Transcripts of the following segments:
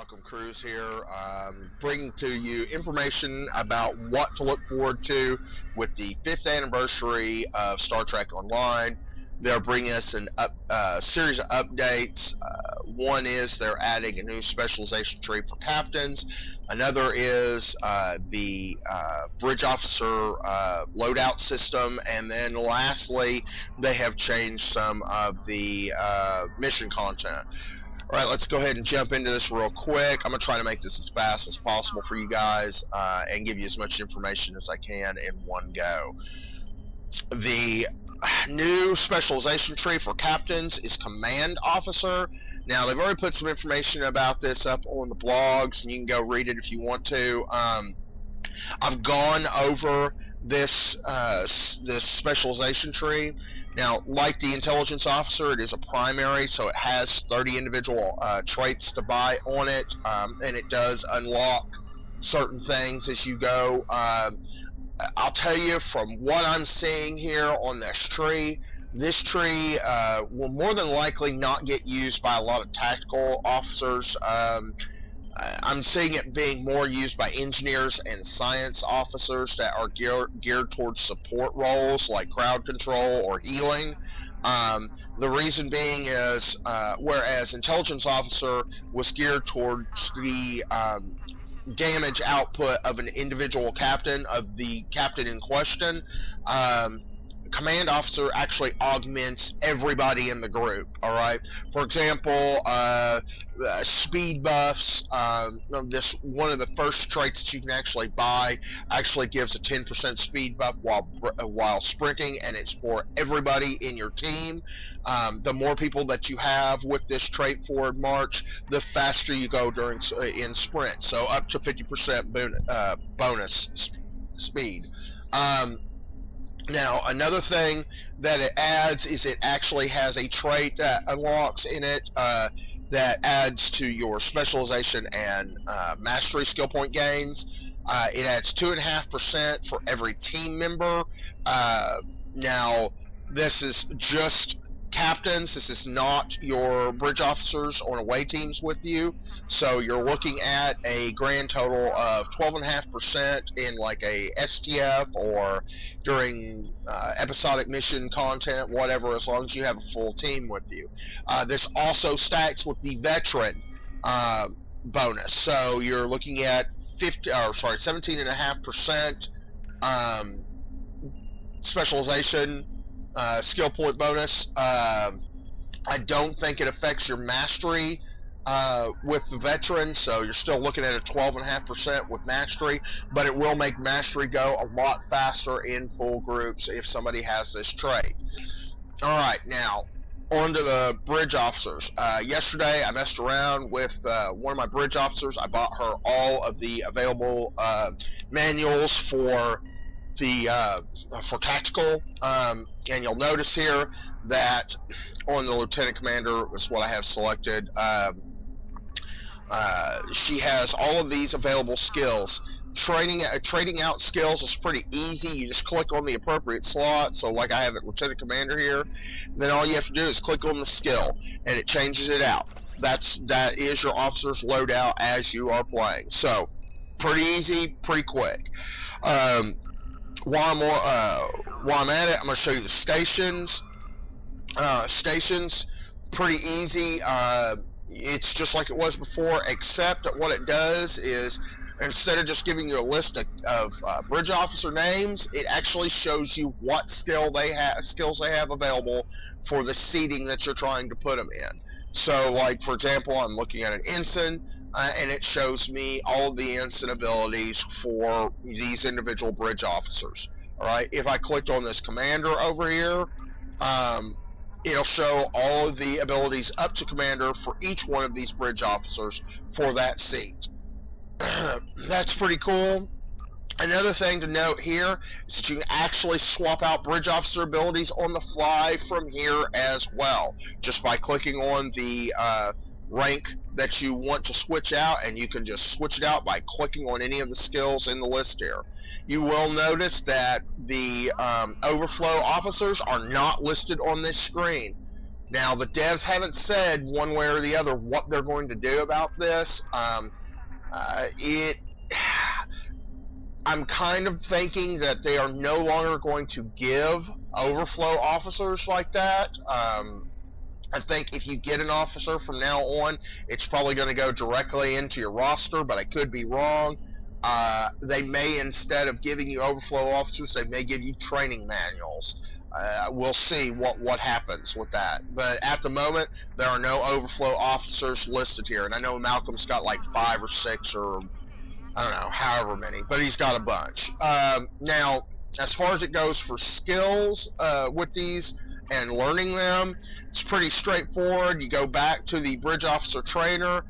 Malcolm Cruz here, bringing to you information about what to look forward to with the 5th anniversary of Star Trek Online. They're bringing us a series of updates. One is they're adding a new specialization tree for captains. Another is the bridge officer loadout system. And then lastly, they have changed some of the mission content. All right, let's go ahead and jump into this real quick. I'm going to try to make this as fast as possible for you guys and give you as much information as I can in one go. The new specialization tree for captains is Command Officer. Now, they've already put some information about this up on the blogs, and you can go read it if you want to. I've gone over this specialization tree. Now, like the intelligence officer, it is a primary, so it has 30 individual traits to buy on it, and it does unlock certain things as you go. I'll tell you from what I'm seeing here on this tree will more than likely not get used by a lot of tactical officers. I'm seeing it being more used by engineers and science officers that are geared towards support roles like crowd control or healing. The reason being is whereas intelligence officer was geared towards the damage output of an individual captain, of the captain in question, Command Officer actually augments everybody in the group. All right. For example, speed buffs. This one of the first traits that you can actually buy actually gives a 10% speed buff while sprinting, and it's for everybody in your team. The more people that you have with this trait forward march, the faster you go in sprint. So up to 50% bonus speed. Now, another thing that it adds is it actually has a trait that unlocks in it that adds to your specialization and mastery skill point gains. It adds 2.5% for every team member. Now, this is just captains. This is not your bridge officers on away teams with you. So you're looking at a grand total of 12.5% in like a STF or during episodic mission content, whatever, as long as you have a full team with you. This also stacks with the veteran bonus. So you're looking at 17.5% specialization skill point bonus. I don't think it affects your mastery with the veteran, so you're still looking at a 12.5% with mastery, but it will make mastery go a lot faster in full groups if somebody has this trait. Alright, now on to the bridge officers. Yesterday I messed around with one of my bridge officers. I bought her all of the available manuals for tactical, and you'll notice here that on the lieutenant commander is what I have selected. She has all of these available skills. Trading out skills is pretty easy. You just click on the appropriate slot. So like I have it lieutenant commander here, then all you have to do is click on the skill and it changes it out. That is your officer's loadout as you are playing. So pretty easy, pretty quick. While I'm at it, I'm going to show you the stations. Stations, pretty easy. It's just like it was before, except that what it does is instead of just giving you a list of bridge officer names, it actually shows you what skills they have available for the seating that you're trying to put them in. So, like for example, I'm looking at an ensign. And it shows me all of the ensign abilities for these individual bridge officers. Alright, if I clicked on this commander over here, it'll show all of the abilities up to commander for each one of these bridge officers for that seat. That's pretty cool. Another thing to note here is that you can actually swap out bridge officer abilities on the fly from here as well, just by clicking on the rank that you want to switch out, and you can just switch it out by clicking on any of the skills in the list here. You will notice that the overflow officers are not listed on this screen. Now, the devs haven't said one way or the other what they're going to do about this. I'm kind of thinking that they are no longer going to give overflow officers like that. I think if you get an officer from now on, it's probably going to go directly into your roster, but I could be wrong. They may, instead of giving you overflow officers, they may give you training manuals. We'll see what happens with that. But at the moment, there are no overflow officers listed here. And I know Malcolm's got like 5 or 6 or I don't know, however many, but he's got a bunch. Now, as far as it goes for skills with these and learning them, it's pretty straightforward. You go back to the bridge officer trainer.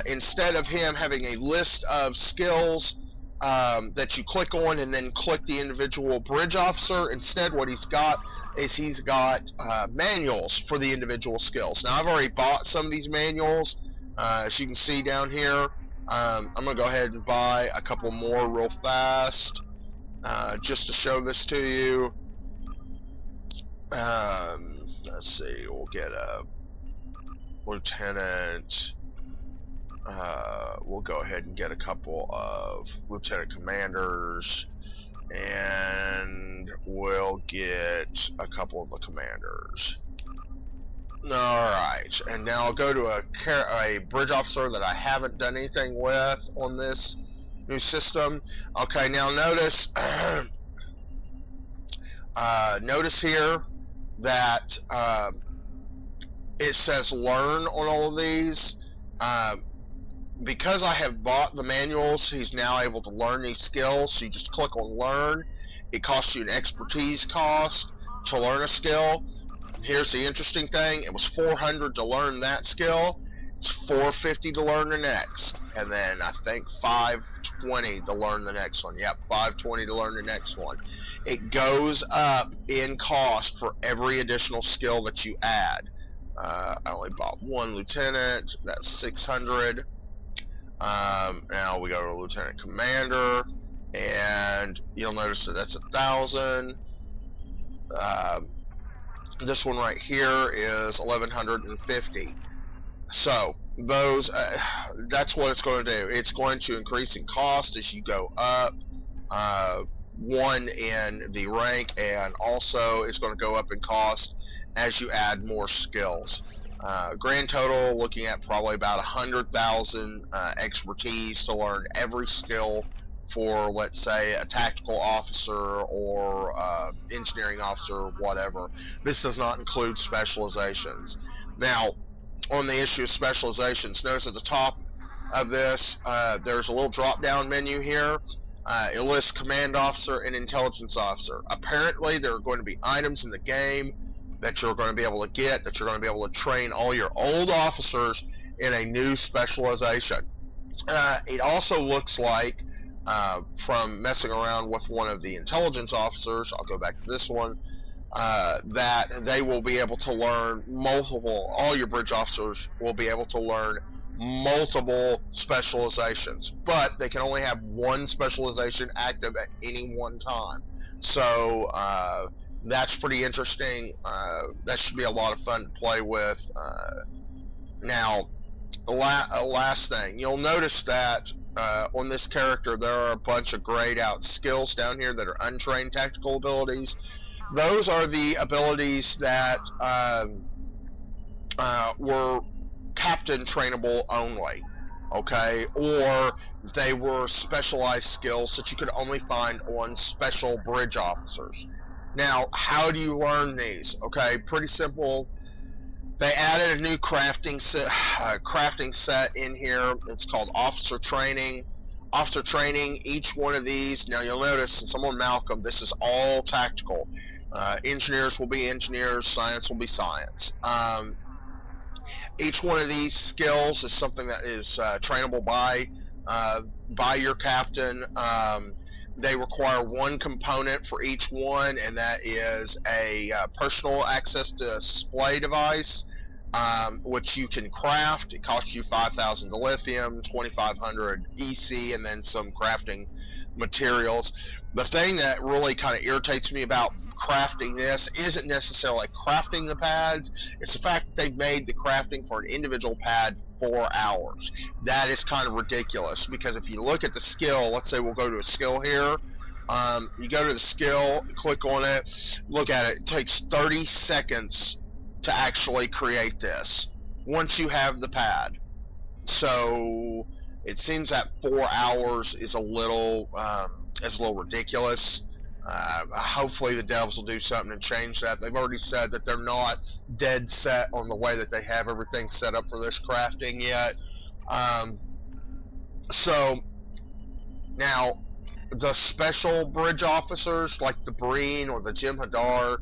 Instead of him having a list of skills that you click on and then click the individual bridge officer, instead what he's got is he's got manuals for the individual skills. Now, I've already bought some of these manuals, as you can see down here. I'm going to go ahead and buy a couple more real fast, just to show this to you. Let's see, we'll get a lieutenant. We'll go ahead and get a couple of lieutenant commanders, and we'll get a couple of the commanders. Alright, and now I'll go to a bridge officer that I haven't done anything with on this new system. Okay, now notice notice here that it says learn on all of these. Because I have bought the manuals, he's now able to learn these skills. So you just click on learn. It costs you an expertise cost to learn a skill. Here's the interesting thing. It was $400 to learn that skill. It's $450 to learn the next. And then I think $520 to learn the next one. Yep, $520 to learn the next one. It goes up in cost for every additional skill that you add. I only bought one lieutenant. That's $600. Now we go to lieutenant commander, and you'll notice that that's $1,000. This one right here is $1,150. So those, that's what it's going to do. It's going to increase in cost as you go up, one in the rank, and also it's going to go up in cost as you add more skills. Grand total, looking at probably about 100,000 expertise to learn every skill for, let's say, a tactical officer or engineering officer or whatever. This does not include specializations. Now, on the issue of specializations, notice at the top of this, there's a little drop-down menu here. It lists command officer and intelligence officer. Apparently, there are going to be items in the game that you're going to be able to get, that you're going to be able to train all your old officers in a new specialization. It also looks like, from messing around with one of the intelligence officers, I'll go back to this one, that they will be able to learn all your bridge officers will be able to learn multiple specializations, but they can only have one specialization active at any one time. So that's pretty interesting. That should be a lot of fun to play with. Now, last thing, you'll notice that on this character there are a bunch of grayed out skills down here that are untrained tactical abilities. Those are the abilities that were captain trainable only, okay, or they were specialized skills that you could only find on special bridge officers. Now, how do you learn these? Okay, pretty simple. They added a new crafting set in here. It's called Officer Training. Officer Training, each one of these, now you'll notice, since I'm on Malcolm, this is all tactical. Engineers will be engineers, science will be science. Each one of these skills is something that is trainable by your captain. They require one component for each one, and that is a personal access display device, which you can craft. It costs you 5,000 to lithium, 2,500 EC, and then some crafting materials. The thing that really kind of irritates me about crafting this isn't necessarily crafting the pads. It's the fact that they've made the crafting for an individual pad 4 hours. That is kind of ridiculous, because if you look at the skill, let's say we'll go to a skill here. You go to the skill, click on it, look at it. It takes 30 seconds to actually create this once you have the pad. So it seems that 4 hours is a little ridiculous. Hopefully the devs will do something and change that. They've already said that they're not dead set on the way that they have everything set up for this crafting yet. So now the special bridge officers like the Breen or the Jem'Hadar,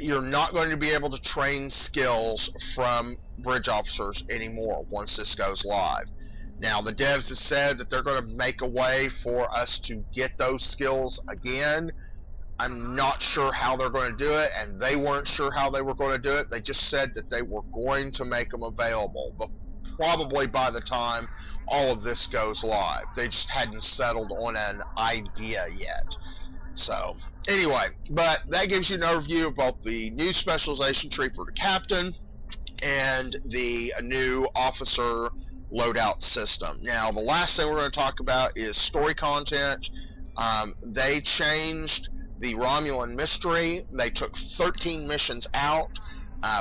you're not going to be able to train skills from bridge officers anymore once this goes live. Now, the devs have said that they're going to make a way for us to get those skills again. I'm not sure how they're going to do it, and they weren't sure how they were going to do it. They just said that they were going to make them available, but probably by the time all of this goes live. They just hadn't settled on an idea yet. So, anyway, but that gives you an overview of both the new specialization tree for the captain and the new officer loadout system. Now, the last thing we're going to talk about is story content. They changed the Romulan mystery. They took 13 missions out,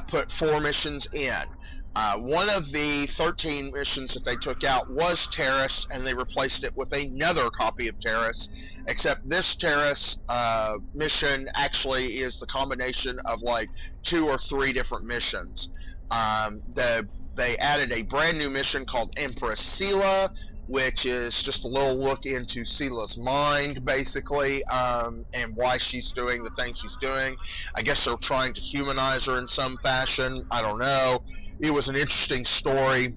put 4 missions in. One of the 13 missions that they took out was Terrace, and they replaced it with another copy of Terrace, except this Terrace mission actually is the combination of like 2 or 3 different missions. They added a brand new mission called Empress Sela, which is just a little look into Sela's mind, basically, and why she's doing the things she's doing. I guess they're trying to humanize her in some fashion. I don't know. It was an interesting story.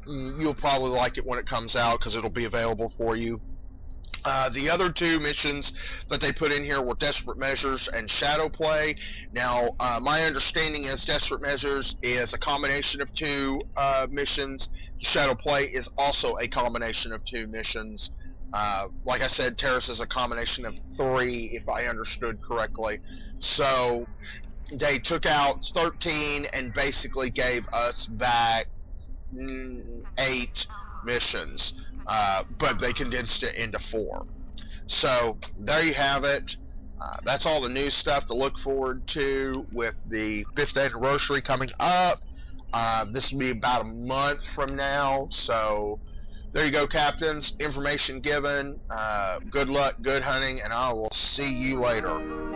You'll probably like it when it comes out because it'll be available for you. The other 2 missions that they put in here were Desperate Measures and Shadow Play. Now, my understanding is Desperate Measures is a combination of 2 missions. Shadow Play is also a combination of 2 missions. Like I said, Terrace is a combination of 3, if I understood correctly. So, they took out 13 and basically gave us back 8 missions. But they condensed it into 4. So there you have it. That's all the new stuff to look forward to with the 5th anniversary coming up. This will be about a month from now. So there you go, captains. Information given. Good luck, good hunting, and I will see you later.